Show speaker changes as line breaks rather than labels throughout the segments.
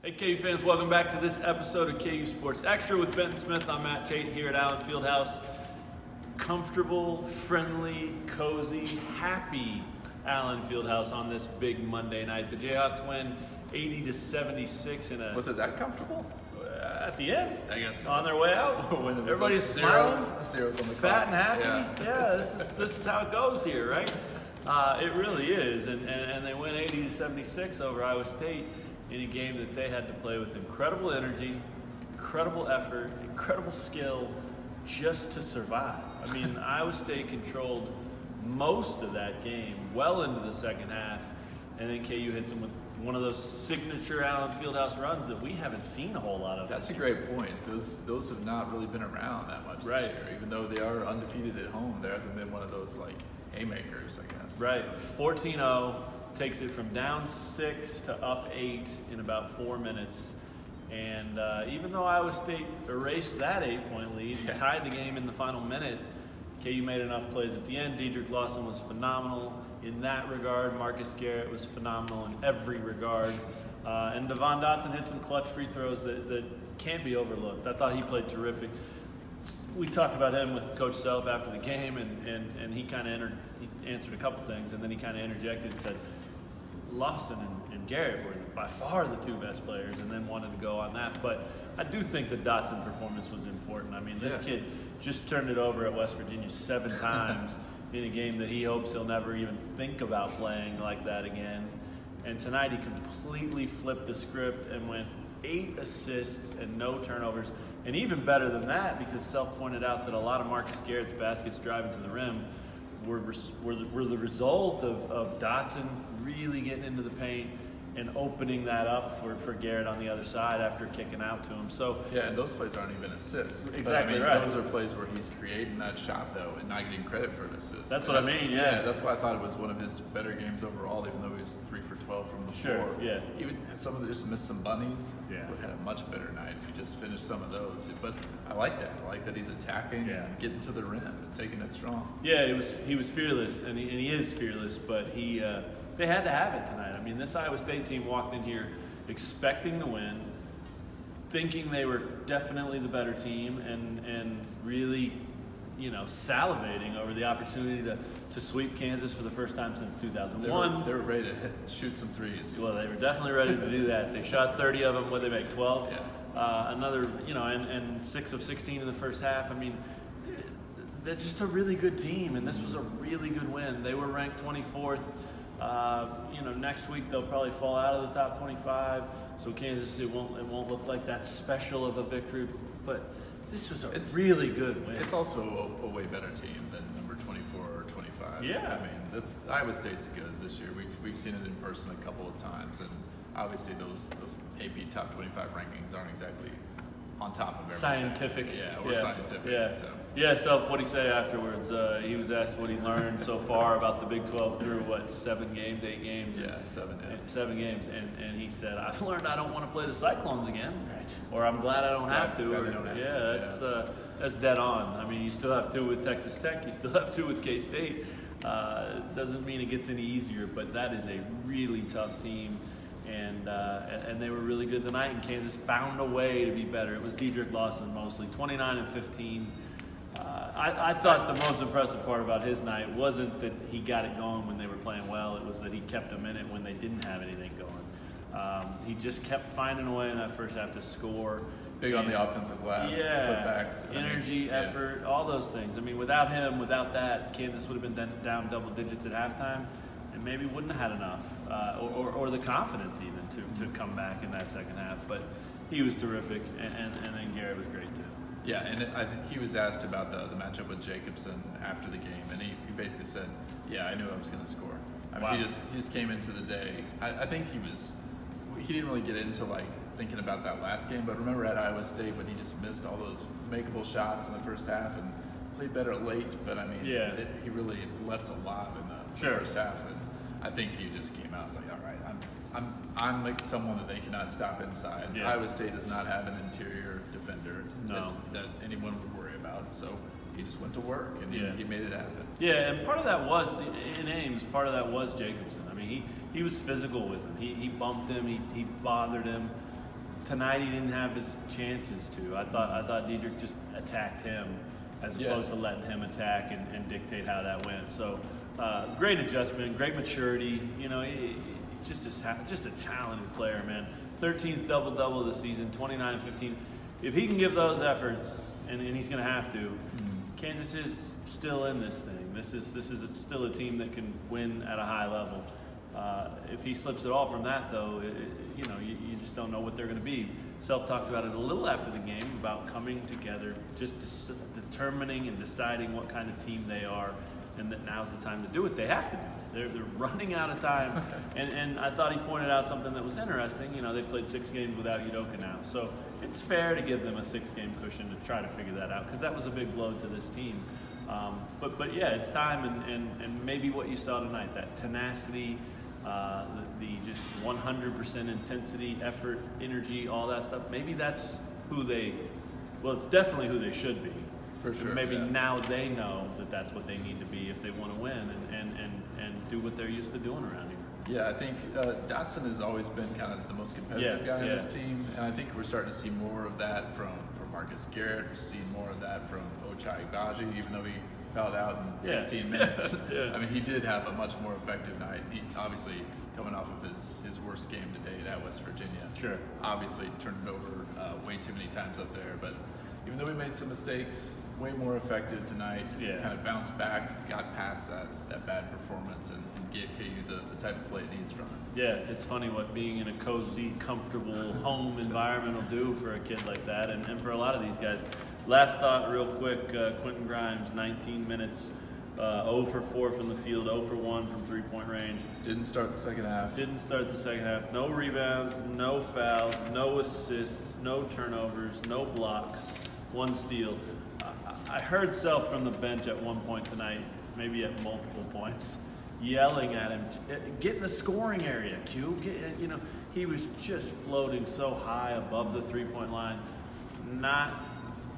Hey KU fans, welcome back to this episode of KU Sports Extra with Benton Smith. I'm Matt Tate here at Allen Fieldhouse. Comfortable, friendly, cozy, happy Allen Fieldhouse on this big Monday night. The Jayhawks win 80-76 in a...
Was it that comfortable?
At the end,
I guess so.
On their way out.
When it was
everybody's
like
smiling,
zeros on the
fat
clock.
and happy. Yeah, this is how it goes here, right? It really is, and they win 80-76 over Iowa State in a game that they had to play with incredible energy, incredible effort, incredible skill, just to survive. I mean, Iowa State controlled most of that game well into the second half, and then KU hits them with one of those signature Allen Fieldhouse runs that we haven't seen a whole lot of.
That's a great point. Those have not really been around that much this year. Even though they are undefeated at home, there hasn't been one of those like haymakers, I guess.
Right, 14-0, takes it from down 6 to up 8 in about 4 minutes. And even though Iowa State erased that 8-point lead and tied the game in the final minute, KU made enough plays at the end. Lawson was phenomenal in that regard. Marcus Garrett was phenomenal in every regard. And Devon Dotson hit some clutch free throws that can't be overlooked. I thought he played terrific. We talked about him with Coach Self after the game, and he kind of answered a couple things, and then he kind of interjected and said, Lawson and Garrett were by far the two best players, and then wanted to go on that. But I do think the Dotson performance was important. I mean, this kid just turned it over at West Virginia 7 times in a game that he hopes he'll never even think about playing like that again. And tonight he completely flipped the script and went 8 assists and no turnovers. And even better than that, because Self pointed out that a lot of Marcus Garrett's baskets driving to the rim were the result of Dotson really getting into the paint and opening that up for Garrett on the other side after kicking out to him. So
yeah, and those plays aren't even assists.
Exactly,
but, I mean,
right.
Those are plays where he's creating that shot though and not getting credit for an assist.
That's what I mean. Yeah,
that's why I thought it was one of his better games overall, even though he was 3 for 12 from the floor.
Yeah.
Even some of them just missed some bunnies.
Yeah.
Would have had a much better night if he just finished some of those. But I like that. I like that he's attacking and getting to the rim and taking it strong.
Yeah, he was fearless, and he is fearless, but they had to have it tonight. I mean, this Iowa State team walked in here expecting to win, thinking they were definitely the better team, and really, salivating over the opportunity to sweep Kansas for the first time since 2001.
They were ready to shoot some threes.
Well, they were definitely ready to do that. They shot 30 of them. What did they make? 12.
Yeah.
Another, and 6 of 16 in the first half. I mean, they're just a really good team, and this was a really good win. They were ranked 24th. Next week they'll probably fall out of the top 25. So Kansas, it won't look like that special of a victory. But this was a really good win.
It's also a way better team than number 24 or 25.
Yeah.
I mean, Iowa State's good this year. We've seen it in person a couple of times, and obviously those AP top 25 rankings aren't exactly on top of everything.
Scientific.
Or scientific.
Yeah.
So.
Yeah, Self, what'd he say afterwards? He was asked what he learned so far about the Big 12 through, 7 games, 8 games?
Yeah, 7. Yeah.
7 games, and he said, I've learned I don't want to play the Cyclones again. Right. Or I'm glad I don't have to. That's dead on. I mean, you still have to with Texas Tech, you still have to with K-State. Doesn't mean it gets any easier, but that is a really tough team. And they were really good tonight, and Kansas found a way to be better. It was Lawson mostly, 29 and 15. I thought the most impressive part about his night wasn't that he got it going when they were playing well. It was that he kept them in it when they didn't have anything going. He just kept finding a way in that first half to score.
Big on the offensive glass, putbacks.
Energy, effort, all those things. I mean, without him, without that, Kansas would have been down double digits at halftime. And maybe wouldn't have had enough, or the confidence even to come back in that second half. But he was terrific, and then Garrett was great too.
Yeah, and I think he was asked about the matchup with Jacobson after the game, and he basically said, "Yeah, I knew I was going to score." I mean, he just came into the day. I think he didn't really get into thinking about that last game, but remember at Iowa State when he just missed all those makeable shots in the first half and played better late. But I mean, he really left a lot in the first half. I think he just came out and was like, all right, I'm like someone that they cannot stop inside. Yeah. Iowa State does not have an interior defender that anyone would worry about. So he just went to work and he made it happen.
Yeah, and part of that was, in Ames, part of that was Jacobson. I mean, he was physical with him. He bumped him, he bothered him. tonight he didn't have his chances to. I thought Diedrich just attacked him as opposed to letting him attack and dictate how that went. So great adjustment, great maturity. You know, just a talented player, man. 13th double-double of the season, 29-15. If he can give those efforts, and he's going to have to, Kansas is still in this thing. This is still a team that can win at a high level. If he slips at all from that, though, you know, you just don't know what they're going to be. Self talked about it a little after the game about coming together, just determining and deciding what kind of team they are, and that now's the time to do it. They have to do it. They're running out of time, and I thought he pointed out something that was interesting. You know, they played 6 games without Udoka now, so it's fair to give them a 6-game cushion to try to figure that out, because that was a big blow to this team. But yeah, it's time, and maybe what you saw tonight, that tenacity, the just 100% intensity, effort, energy, all that stuff. Maybe that's who they. Well, it's definitely who they should be.
For sure.
And maybe now they know that that's what they need to be if they want to win and do what they're used to doing around here.
Yeah, I think Dotson has always been kind of the most competitive guy on this team, and I think we're starting to see more of that from Marcus Garrett. We're seeing more of that from Ochai Agbaji, even though he fouled out in 16 minutes. I mean, he did have a much more effective night. He obviously coming off of his worst game to date at West Virginia.
Sure.
Obviously turned it over way too many times up there, but even though we made some mistakes, way more effective tonight. Kind of bounced back, got past that bad performance, and gave KU the type of play it needs from it.
Yeah, it's funny what being in a cozy, comfortable home environment will do for a kid like that, and for a lot of these guys. Last thought real quick, Quentin Grimes, 19 minutes, 0 for 4 from the field, 0 for 1 from three-point range.
Didn't start the second half.
No rebounds, no fouls, no assists, no turnovers, no blocks, 1 steal. I heard Self from the bench at one point tonight, maybe at multiple points, yelling at him, get in the scoring area, Q. You know, he was just floating so high above the three-point line, not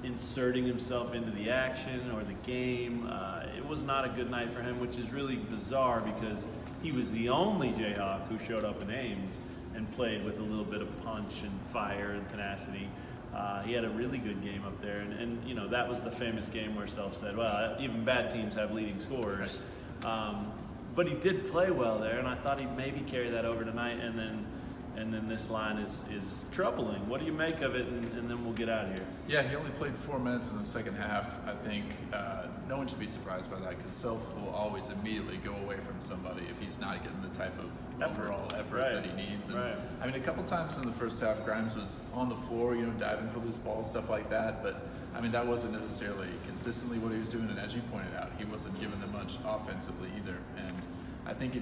inserting himself into the action or the game. It was not a good night for him, which is really bizarre because he was the only Jayhawk who showed up in Ames and played with a little bit of punch and fire and tenacity. He had a really good game up there, and you know, that was the famous game where Self said, well, even bad teams have leading scorers. But he did play well there, and I thought he'd maybe carry that over tonight, and then this line is troubling. What do you make of it, and then we'll get out of here?
Yeah, he only played 4 minutes in the second half. I think no one should be surprised by that, because Self will always immediately go away from somebody if he's not getting the type of overall effort that he needs. And, I mean, a couple times in the first half, Grimes was on the floor, you know, diving for loose balls, stuff like that, but I mean, that wasn't necessarily consistently what he was doing, and as you pointed out, he wasn't giving them much offensively either. And I think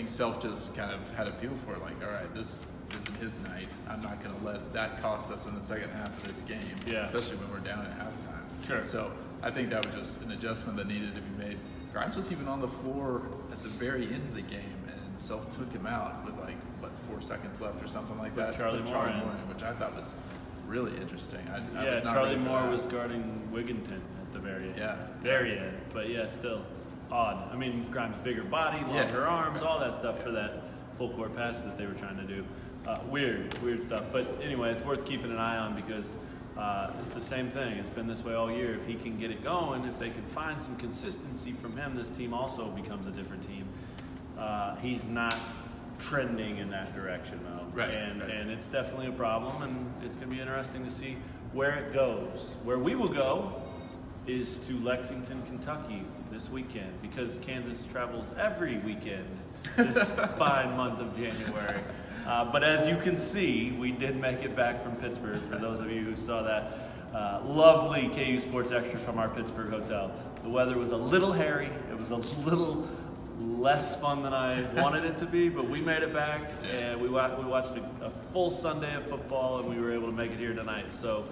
Self just kind of had a feel for it, like, all right, this isn't his night. I'm not going to let that cost us in the second half of this game, especially when we're down at halftime.
Sure.
So I think that was just an adjustment that needed to be made. Grimes was even on the floor at the very end of the game, and Self took him out with 4 seconds left or something like that.
Charlie Moore in,
which I thought was really interesting.
Charlie Moore was guarding Wigginton at the very end. Very end, but still odd. I mean, Grimes' bigger body, longer arms, all that stuff for that full court pass that they were trying to do. Weird stuff. But anyway, it's worth keeping an eye on because it's the same thing. It's been this way all year. If he can get it going, if they can find some consistency from him, this team also becomes a different team. He's not trending in that direction though, and it's definitely a problem, and it's going to be interesting to see where it goes. Where we will go is to Lexington, Kentucky this weekend, because Kansas travels every weekend this fine month of January. But as you can see, we did make it back from Pittsburgh, for those of you who saw that lovely KU Sports Extra from our Pittsburgh hotel. The weather was a little hairy. It was a little less fun than I wanted it to be, but we made it back, and we watched a full Sunday of football, and we were able to make it here tonight. So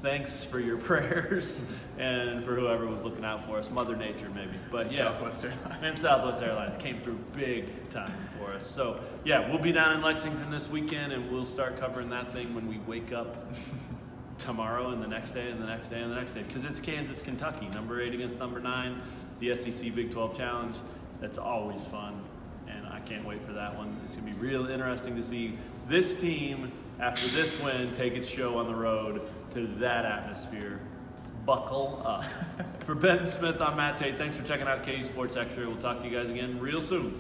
thanks for your prayers and for whoever was looking out for us, Mother Nature maybe. But
Southwest Airlines.
And Southwest Airlines came through big time for us. So we'll be down in Lexington this weekend, and we'll start covering that thing when we wake up tomorrow and the next day and the next day and the next day, because it's Kansas, Kentucky, number 8 against number 9, the SEC Big 12 Challenge. That's always fun, and I can't wait for that one. It's going to be real interesting to see this team after this win, take its show on the road to that atmosphere. Buckle up. For Ben Smith, I'm Matt Tate. Thanks for checking out KU Sports Extra. We'll talk to you guys again real soon.